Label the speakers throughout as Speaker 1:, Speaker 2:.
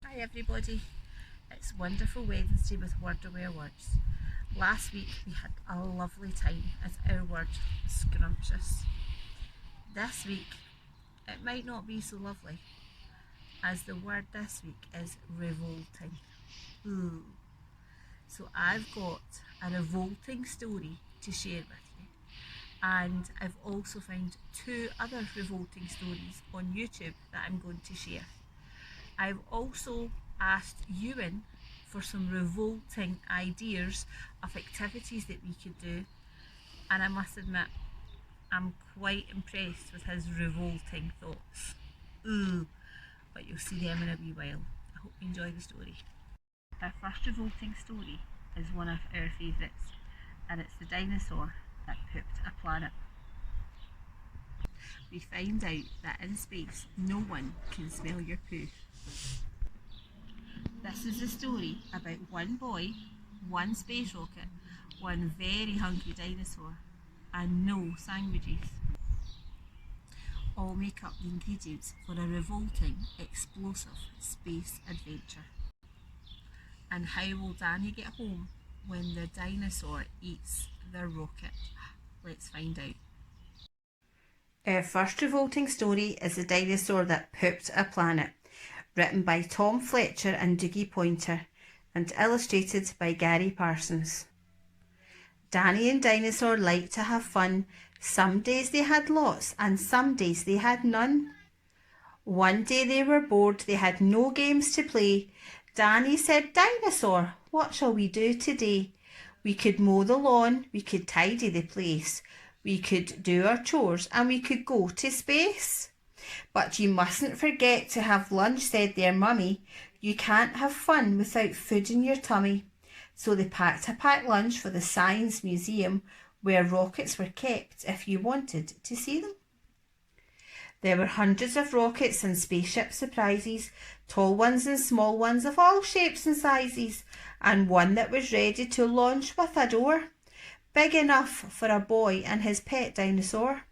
Speaker 1: Hi everybody, it's Wonderful Wednesday with Word Aware Words. Last week we had a lovely time as our word was scrumptious. This week it might not be so lovely as the word this week is revolting. Ooh. So I've got a revolting story to share with you, and I've also found two other revolting stories on YouTube that I'm going to share. I've also asked Ewan for some revolting ideas of activities that we could do, and I must admit I'm quite impressed with his revolting thoughts. Ooh, but you'll see them in a wee while. I hope you enjoy the story. Our first revolting story is one of our favourites, and it's the dinosaur that pooped a planet. We find out that in space no one can smell your poo. This is a story about one boy, one space rocket, one very hungry dinosaur, and no sandwiches. All make up the ingredients for a revolting, explosive space adventure. And how will Danny get home when the dinosaur eats the rocket? Let's find out. Our first revolting story is The Dinosaur That Pooped a Planet, written by Tom Fletcher and Doogie Pointer, and illustrated by Gary Parsons. Danny and Dinosaur liked to have fun. Some days they had lots, and some days they had none. One day they were bored, they had no games to play. Danny said, "Dinosaur, what shall we do today? We could mow the lawn, we could tidy the place, we could do our chores, and we could go to space." "But you mustn't forget to have lunch," said their mummy. "You can't have fun without food in your tummy." So they packed a packed lunch for the Science Museum, where rockets were kept if you wanted to see them. There were hundreds of rockets and spaceship surprises, tall ones and small ones of all shapes and sizes, and one that was ready to launch with a door, big enough for a boy and his pet dinosaur.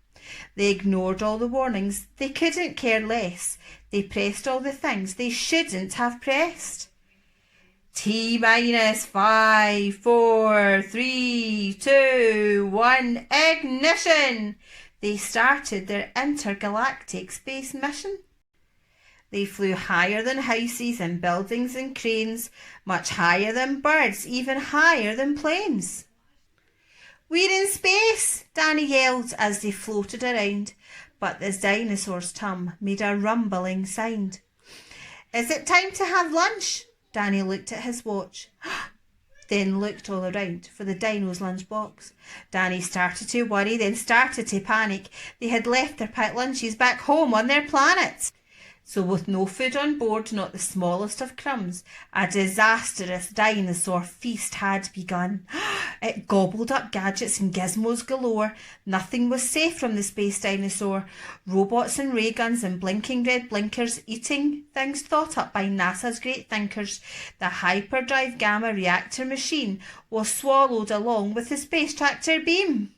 Speaker 1: They ignored all the warnings, they couldn't care less. They pressed all the things they shouldn't have pressed. T-minus 5, 4, 3, 2, 1, ignition! They started their intergalactic space mission. They flew higher than houses and buildings and cranes, much higher than birds, even higher than planes. "We're in space," Danny yelled as they floated around, but the dinosaur's tum made a rumbling sound. "Is it time to have lunch?" Danny looked at his watch, then looked all around for the dino's lunchbox. Danny started to worry, then started to panic. They had left their packed lunches back home on their planet. So with no food on board, not the smallest of crumbs, a disastrous dinosaur feast had begun. It gobbled up gadgets and gizmos galore. Nothing was safe from the space dinosaur. Robots and ray guns and blinking red blinkers, eating things thought up by NASA's great thinkers. The hyperdrive gamma reactor machine was swallowed along with the space tractor beam.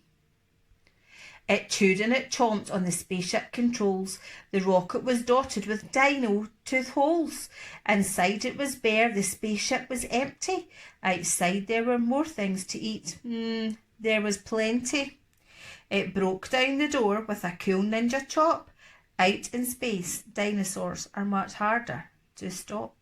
Speaker 1: It chewed and it chomped on the spaceship controls. The rocket was dotted with dino tooth holes. Inside it was bare, the spaceship was empty. Outside there were more things to eat. There was plenty. It broke down the door with a cool ninja chop. Out in space, dinosaurs are much harder to stop.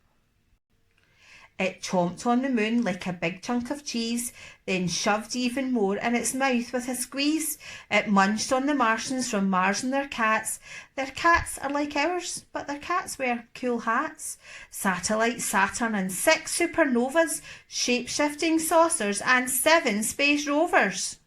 Speaker 1: It chomped on the moon like a big chunk of cheese, then shoved even more in its mouth with a squeeze. It munched on the Martians from Mars and their cats. Their cats are like ours, but their cats wear cool hats. Satellite Saturn and 6 supernovas, shape-shifting saucers and 7 space rovers.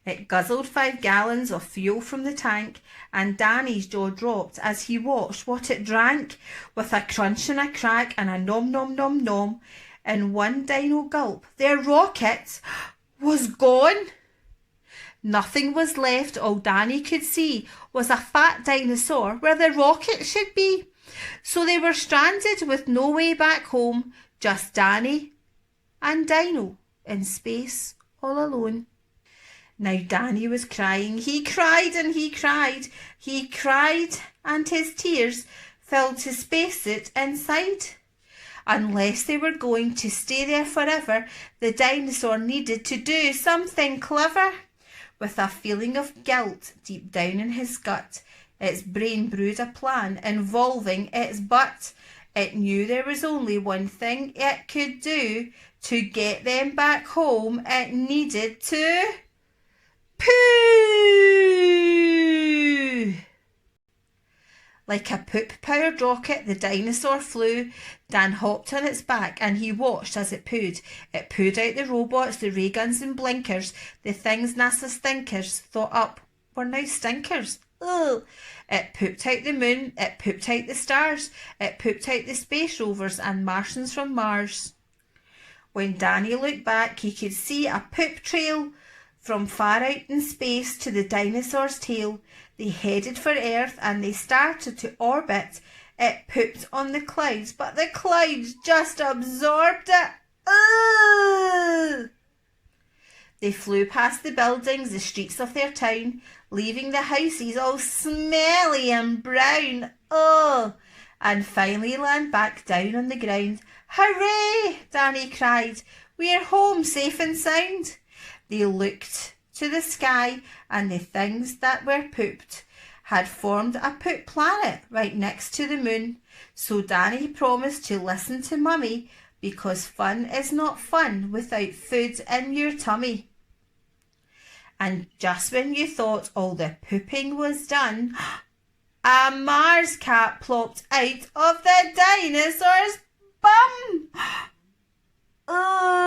Speaker 1: It guzzled 5 gallons of fuel from the tank, and Danny's jaw dropped as he watched what it drank. With a crunch and a crack and a nom nom nom nom, in one dino gulp, their rocket was gone. Nothing was left. All Danny could see was a fat dinosaur where the rocket should be. So they were stranded with no way back home, just Danny and Dino in space all alone. Now Danny was crying. He cried and he cried. He cried and his tears filled his spacesuit inside. Unless they were going to stay there forever, the dinosaur needed to do something clever. With a feeling of guilt deep down in his gut, its brain brewed a plan involving its butt. It knew there was only one thing it could do to get them back home. It needed to poo! Like a poop-powered rocket, the dinosaur flew. Dan hopped on its back and he watched as it pooed. It pooed out the robots, the ray guns and blinkers, the things NASA stinkers thought up were now stinkers. Ugh. It pooped out the moon, it pooped out the stars, it pooped out the space rovers and Martians from Mars. When Danny looked back, he could see a poop trail from far out in space to the dinosaur's tail. They headed for Earth and they started to orbit. It pooped on the clouds, but the clouds just absorbed it. Ugh! They flew past the buildings, the streets of their town, leaving the houses all smelly and brown. Oh! And finally land back down on the ground. Hooray! Danny cried. We're home safe and sound. They looked to the sky and the things that were pooped had formed a poop planet right next to the moon. So Danny promised to listen to Mummy because fun is not fun without food in your tummy. And just when you thought all the pooping was done, a Mars cat plopped out of the dinosaur's bum. Ugh.